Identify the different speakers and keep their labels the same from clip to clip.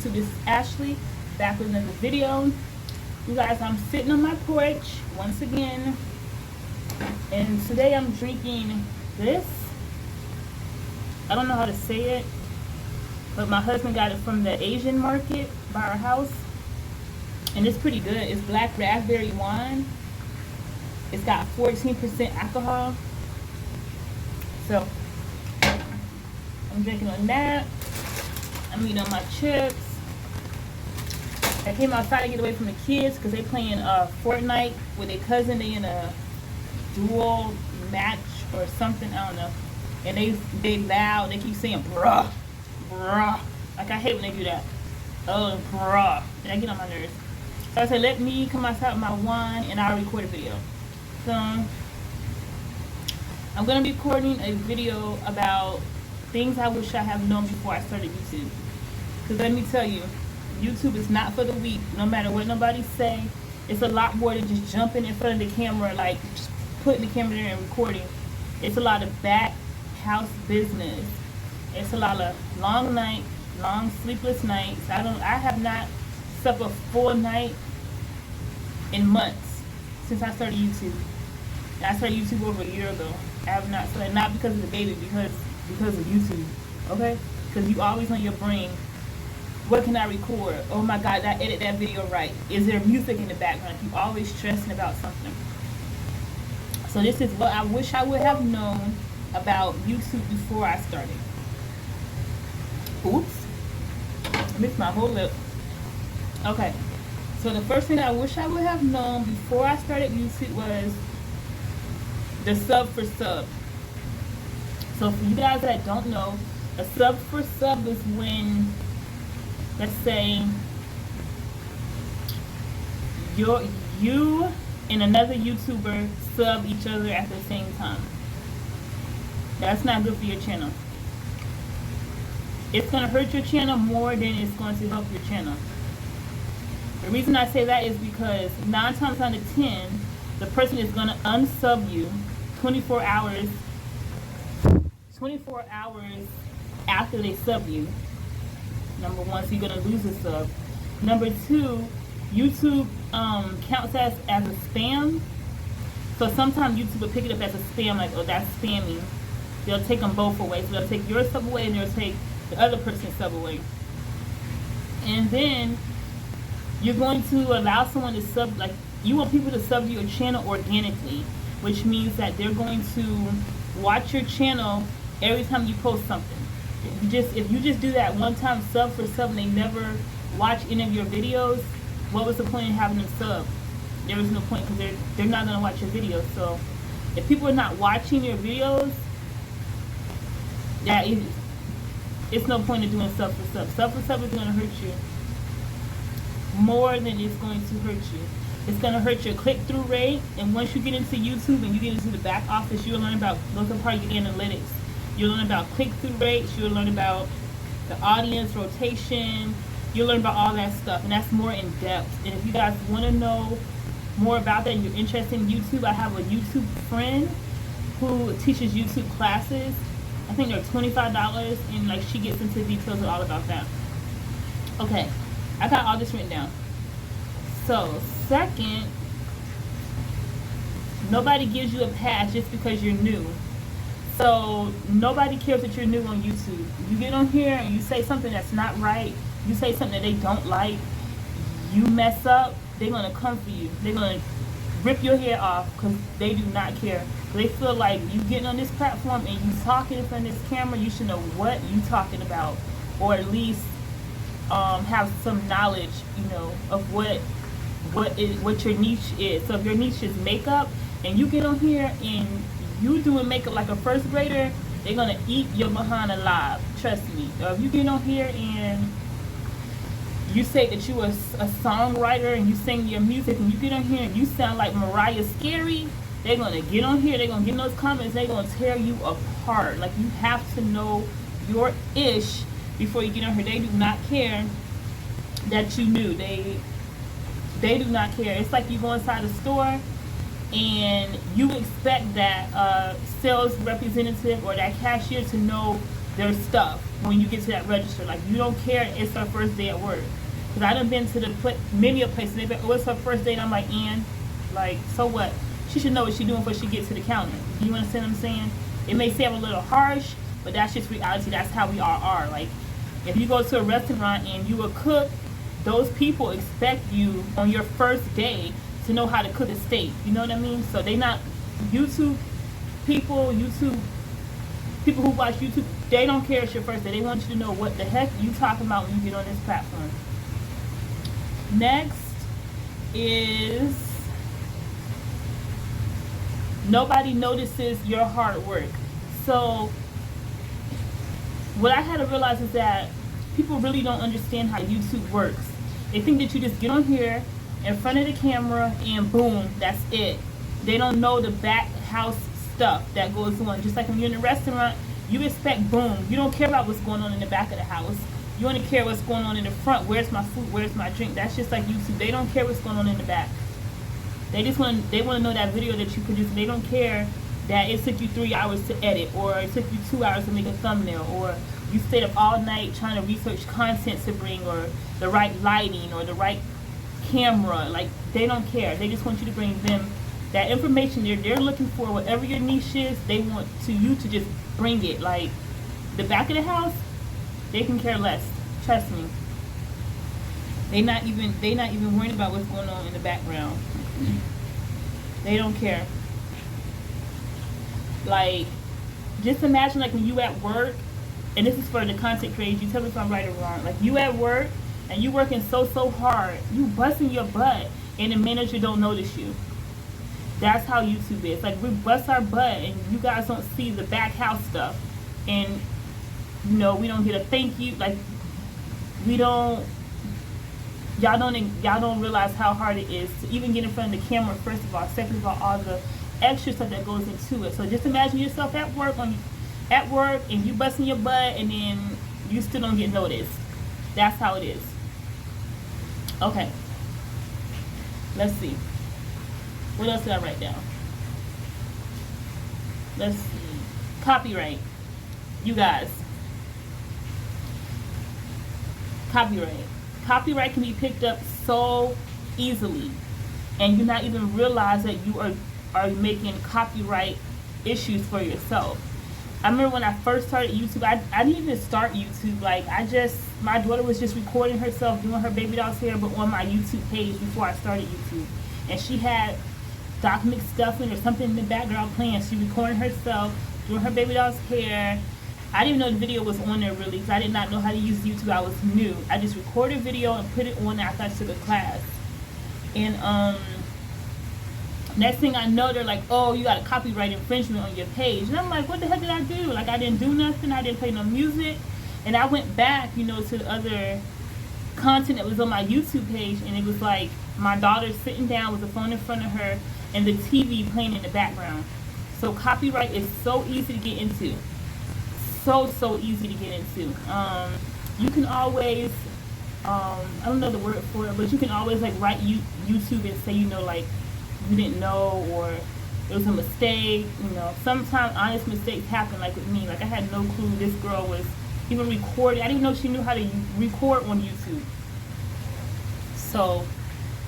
Speaker 1: YouTube? This is Ashley, back with another video. You guys, I'm sitting on my porch once again, and today I'm drinking this. I don't know how to say it, but my husband got it from the Asian market by our house, and it's pretty good. It's black raspberry wine. It's got 14% alcohol. So I'm drinking on that. I'm eating on my chips. I came outside to get away from the kids because they playing Fortnite with their cousin. They in a dual match or something, I don't know. And they loud. They keep saying bruh, bruh. Like, I hate when they do that. Oh, bruh. And I get on my nerves. So I said, let me come outside with my wine and I'll record a video. So I'm gonna be recording a video about things I wish I have known before I started YouTube. Because let me tell you, YouTube is not for the weak. No matter what nobody say, it's a lot more than just jumping in front of the camera, like just putting the camera there and recording. It's a lot of back house business. It's a lot of long nights, long sleepless nights. I have not slept a full night in months since I started YouTube. And I started YouTube over a year ago. I have not slept, not because of the baby, because of YouTube. Okay? Because you always on your brain, what can I record? Oh my God, did I edit that video right? Is there music in the background? You always stressing about something. So this is what I wish I would have known about YouTube before I started. Oops. I missed my whole lip. Okay. So the first thing I wish I would have known before I started YouTube was the sub for sub. So for you guys that don't know, a sub for sub is when, let's say, you and another YouTuber sub each other at the same time. That's not good for your channel. It's going to hurt your channel more than it's going to help your channel. The reason I say that is because 9 times out of 10, the person is going to unsub you 24 hours after they sub you. Number one, so you're going to lose a sub. Number two, YouTube counts as a spam. So sometimes YouTube will pick it up as a spam, like, oh, that's spamming. They'll take them both away. So they'll take your sub away and they'll take the other person's sub away. And then you're going to allow someone to sub, like, you want people to sub to your channel organically, which means that they're going to watch your channel every time you post something. If you just do that one time sub for sub and they never watch any of your videos, what was the point in having them sub? There was no point, because they're not going to watch your videos. So if people are not watching your videos, it's no point in doing sub for sub. Sub for sub is going to hurt you more than it's going to hurt you. It's going to hurt your click-through rate, and once you get into YouTube and you get into the back office, you'll learn about, those are part of your analytics. You'll learn about click-through rates, you'll learn about the audience rotation, you'll learn about all that stuff, and that's more in depth. And if you guys want to know more about that and you're interested in YouTube, I have a YouTube friend who teaches YouTube classes. I think they're $25, and like, she gets into details all about that. Okay, I got all this written down. So, second, nobody gives you a pass just because you're new. So, nobody cares that you're new on YouTube. You get on here and you say something that's not right, you say something that they don't like, you mess up, they're going to come for you. They're going to rip your hair off because they do not care. They feel like you getting on this platform and you talking in front of this camera, you should know what you talking about, or at least have some knowledge, you know, of what your niche is. So if your niche is makeup and you get on here and you doing makeup like a first grader, they're gonna eat your behind alive. Trust me. If you get on here and you say that you are a songwriter and you sing your music and you get on here and you sound like Mariah Carey, they're gonna get on here, they're gonna get in those comments, they're gonna tear you apart. Like, you have to know your ish before you get on here. They do not care that you knew. They do not care. It's like you go inside a store and you expect that sales representative or that cashier to know their stuff when you get to that register. Like, you don't care it's her first day at work. Because I done been to the many of places, they've been, oh, it's her first day, and I'm like, and, like, so what? She should know what she's doing before she gets to the counter. You understand what I'm saying? It may seem a little harsh, but that's just reality. That's how we all are. Like, if you go to a restaurant and you a cook, those people expect you on your first day to know how to cook a steak. You know what I mean? So they not YouTube people who watch YouTube, they don't care it's your first day. They want you to know what the heck you talking about when you get on this platform. Next is nobody notices your hard work. So what I had to realize is that people really don't understand how YouTube works. They think that you just get on here in front of the camera and boom, that's it. They don't know the back house stuff that goes on. Just like when you're in a restaurant, you expect boom. You don't care about what's going on in the back of the house. You only care what's going on in the front. Where's my food? Where's my drink? That's just like YouTube. They don't care what's going on in the back. They want to know that video that you produced. They don't care that it took you 3 hours to edit, or it took you 2 hours to make a thumbnail, or you stayed up all night trying to research content to bring, or the right lighting, or the right camera. Like, they don't care. They just want you to bring them that information. They're looking for whatever your niche is. They want you to just bring it. Like, the back of the house, they can care less. Trust me. They not even worrying about what's going on in the background. They don't care. Like, just imagine, like, when you at work, and this is for the content creators, you tell me if I'm right or wrong. Like, you at work and you working so hard, you busting your butt, and the manager don't notice you. That's how YouTube is. Like, we bust our butt and you guys don't see the back house stuff, and you know, we don't get a thank you. Like, y'all don't realize how hard it is to even get in front of the camera, first of all. Second of all the extra stuff that goes into it. So just imagine yourself at work and you busting your butt, and then you still don't get noticed. That's how it is. Okay, let's see, what else did I write down? Let's see. Copyright. You guys, copyright can be picked up so easily, and you not even realize that you are making copyright issues for yourself. I remember when I first started YouTube, I didn't even start YouTube. Like, my daughter was just recording herself doing her baby doll's hair, but on my YouTube page before I started YouTube. And she had document stuffing or something in the background playing. She recorded herself doing her baby doll's hair. I didn't even know the video was on there really, because I did not know how to use YouTube. I was new. I just recorded a video and put it on after I took a class. And next thing I know, they're like, oh, you got a copyright infringement on your page. And I'm like, what the heck did I do? Like, I didn't do nothing. I didn't play no music. And I went back, you know, to the other content that was on my YouTube page, and it was like my daughter sitting down with the phone in front of her and the TV playing in the background. So copyright is so easy to get into. So easy to get into. You can always, I don't know the word for it, but you can always, like, write YouTube and say, you know, like, you didn't know, or it was a mistake. You know, sometimes honest mistakes happen, like with me. Like, I had no clue this girl was even recording. I didn't know she knew how to record on YouTube. So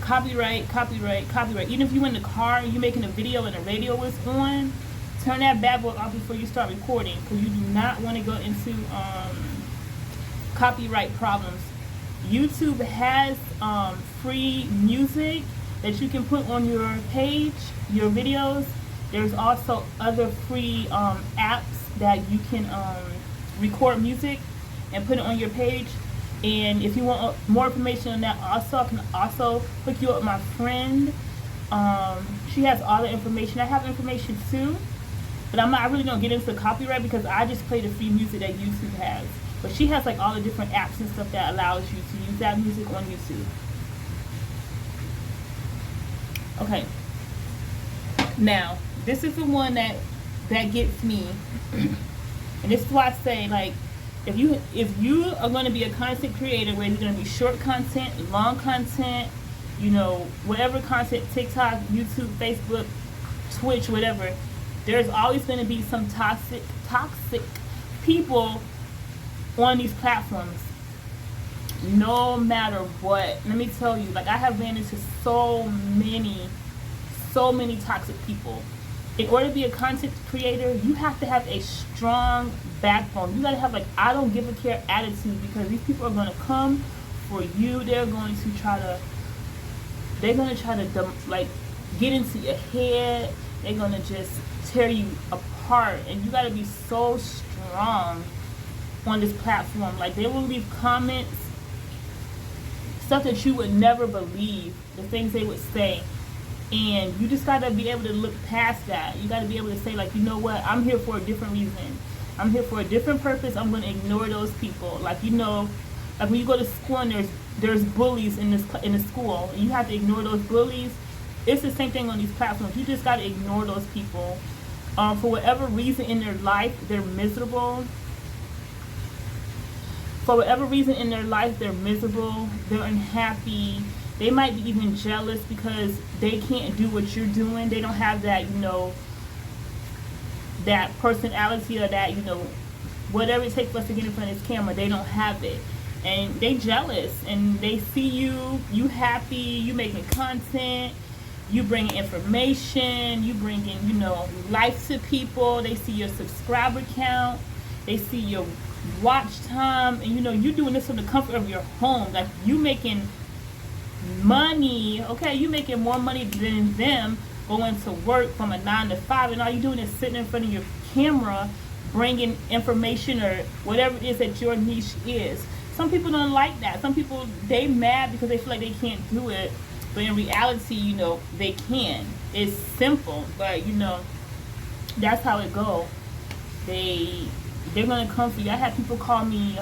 Speaker 1: copyright. Even if you're in the car and you're making a video and the radio is on, turn that bad boy off before you start recording, because you do not want to go into copyright problems. YouTube has free music that you can put on your page, your videos. There's also other free apps that you can record music and put it on your page. And if you want more information on that, also, I can also hook you up with my friend. She has all the information. I have information too, but I really don't get into copyright because I just play the free music that YouTube has. But she has, like, all the different apps and stuff that allows you to use that music on YouTube. Okay, now this is the one that gets me, and this is why I say, like, if you are going to be a content creator, where it's going to be short content, long content, you know, whatever content, TikTok, YouTube, Facebook, Twitch, whatever, there's always going to be some toxic people on these platforms, no matter what. Let me tell you, like, I have ran into so many toxic people. In order to be a content creator, you have to have a strong backbone. You gotta have, like, I don't give a care attitude, because these people are gonna come for you. They're going to try to like get into your head. They're gonna just tear you apart, and you gotta be so strong on this platform. Like, they will leave comments, stuff that you would never believe, the things they would say, and you just gotta be able to look past that. You gotta be able to say, like, you know what, I'm here for a different reason, I'm here for a different purpose. I'm gonna ignore those people. Like, you know, like when you go to school and there's bullies in the school, and you have to ignore those bullies. It's the same thing on these platforms. You just gotta ignore those people. For whatever reason in their life, they're miserable. For whatever reason in their life, they're miserable, they're unhappy. They might be even jealous because they can't do what you're doing. They don't have that, you know, that personality, or that, you know, whatever it takes for us to get in front of this camera. They don't have it. And they jealous, and they see you happy, you making content, you bringing information, you bringing, you know, life to people. They see your subscriber count, they see your watch time, and you know, you doing this from the comfort of your home. Like, you making money, okay, you making more money than them going to work from a 9 to 5, and all you doing is sitting in front of your camera bringing information or whatever it is that your niche is. Some people don't like that. Some people, they mad because they feel like they can't do it, but in reality, you know, they can. It's simple, but you know, that's how it go. They're gonna come for you. I had people call me,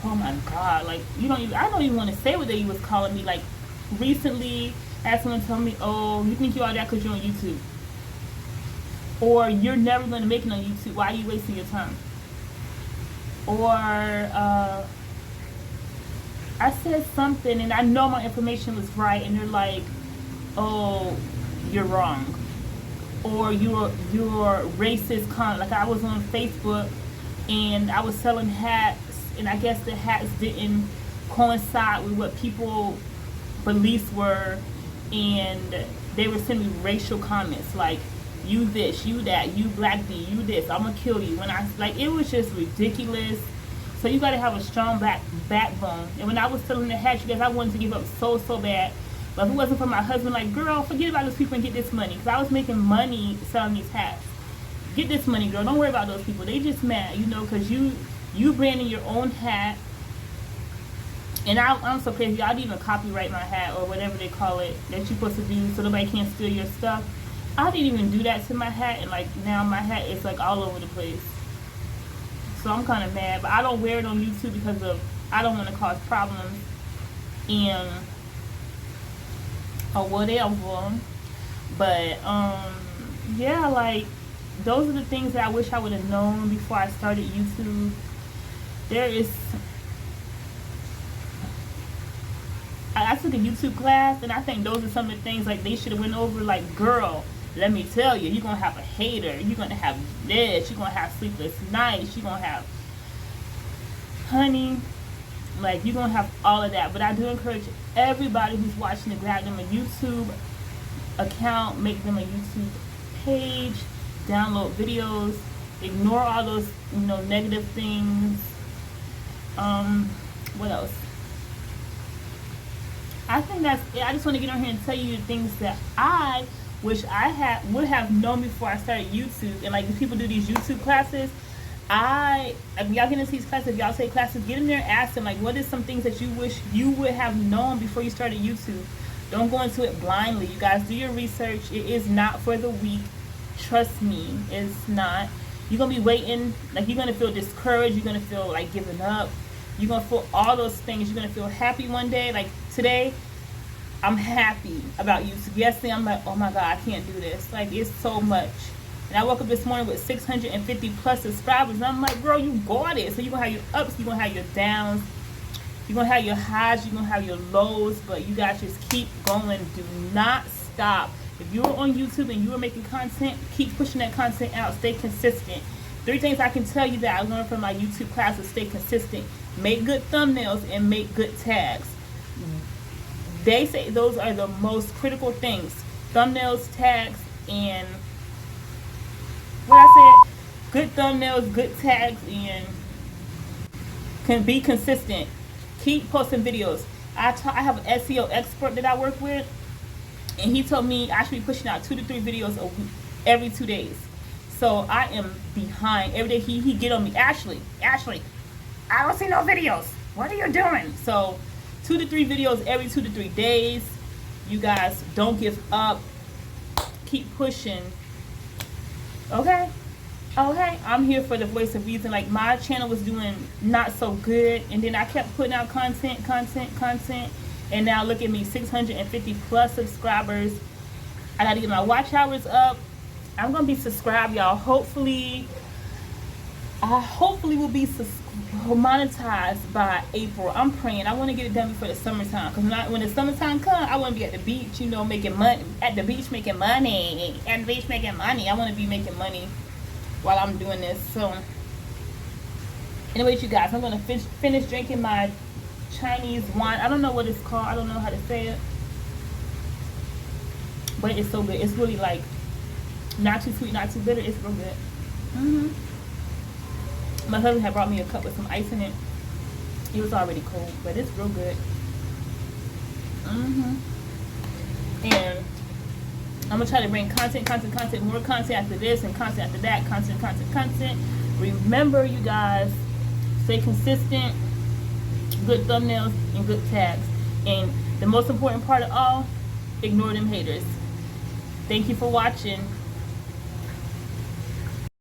Speaker 1: oh my God, like, I don't even want to say what they was calling me. Like, recently, I had someone tell me, oh, you think you all that because you're on YouTube, or you're never gonna make it on YouTube. Why are you wasting your time? Or I said something and I know my information was right, and they're like, oh, you're wrong, or you're racist. Like, I was on Facebook and I was selling hats, and I guess the hats didn't coincide with what people beliefs were, and they were sending me racial comments like, you this, you that, you black B, you this, I'm gonna kill you. When I, like, it was just ridiculous. So you gotta have a strong backbone. And when I was selling the hats, you guys, I wanted to give up so bad. But if it wasn't for my husband, like, girl, forget about those people and get this money. Because I was making money selling these hats. Get this money, girl. Don't worry about those people. They just mad, you know, because you branding your own hat. And I'm so crazy. I didn't even copyright my hat, or whatever they call it, that you're supposed to do so nobody can't steal your stuff. I didn't even do that to my hat, and like, now my hat is like all over the place. So I'm kind of mad, but I don't wear it on YouTube because I don't want to cause problems and or whatever. But yeah, like, those are the things that I wish I would have known before I started YouTube. I took a YouTube class, and I think those are some of the things, like, they should have went over. Like, girl, let me tell you, you're going to have a hater. You're going to have this. You're going to have sleepless nights. You're going to have, honey, like, you're going to have all of that. But I do encourage everybody who's watching to grab them a YouTube account, make them a YouTube page, download videos, ignore all those, you know, negative things. What else? I think that's it. I just want to get on here and tell you the things that I wish I would have known before I started YouTube. And like, if people do these YouTube classes, if y'all get into these classes, if y'all take classes, get in there and ask them, like, what is some things that you wish you would have known before you started YouTube? Don't go into it blindly. You guys, do your research. It is not for the weak. Trust me, it's not. You're going to be waiting. Like, you're going to feel discouraged. You're going to feel like giving up. You're going to feel all those things. You're going to feel happy one day. Like, today, I'm happy about YouTube. Yesterday, I'm like, oh my God, I can't do this. Like, it's so much. And I woke up this morning with 650 plus subscribers, and I'm like, girl, you got it. So you're going to have your ups, you're going to have your downs, you're going to have your highs, you're going to have your lows, but you guys just keep going. Do not stop. If you're on YouTube and you're making content, keep pushing that content out. Stay consistent. 3 things I can tell you that I learned from my YouTube class to stay consistent. Make good thumbnails and make good tags. They say those are the most critical things. Thumbnails, tags, and what I said, good thumbnails, good tags, and can be consistent. Keep posting videos. I have an SEO expert that I work with, and he told me I should be pushing out 2 to 3 videos a week, every 2 days. So I am behind. Every day he get on me, Ashley, I don't see no videos. What are you doing? So 2 to 3 videos every 2 to 3 days. You guys, don't give up. Keep pushing. Okay? Okay, I'm here for the voice of reason. Like, my channel was doing not so good, and then I kept putting out content, and now look at me, 650 plus subscribers. I gotta get my watch hours up. I'm gonna be subscribed, y'all. Hopefully will be monetized by April. I'm praying. I want to get it done before the summertime, because when the summertime comes, I want to be at the beach, you know, making money. At the beach making money. At the beach making money. I want to be making money while I'm doing this. So anyways, you guys, I'm going to finish drinking my Chinese wine. I don't know what it's called. I don't know how to say it, but it's so good. It's really like not too sweet, not too bitter. It's real good. My husband had brought me a cup with some ice in it. It was already cold, but it's real good. And I'm gonna try to bring content, more content after this, and content after that, content. Remember, you guys, stay consistent, good thumbnails and good tags. And the most important part of all, ignore them haters. Thank you for watching.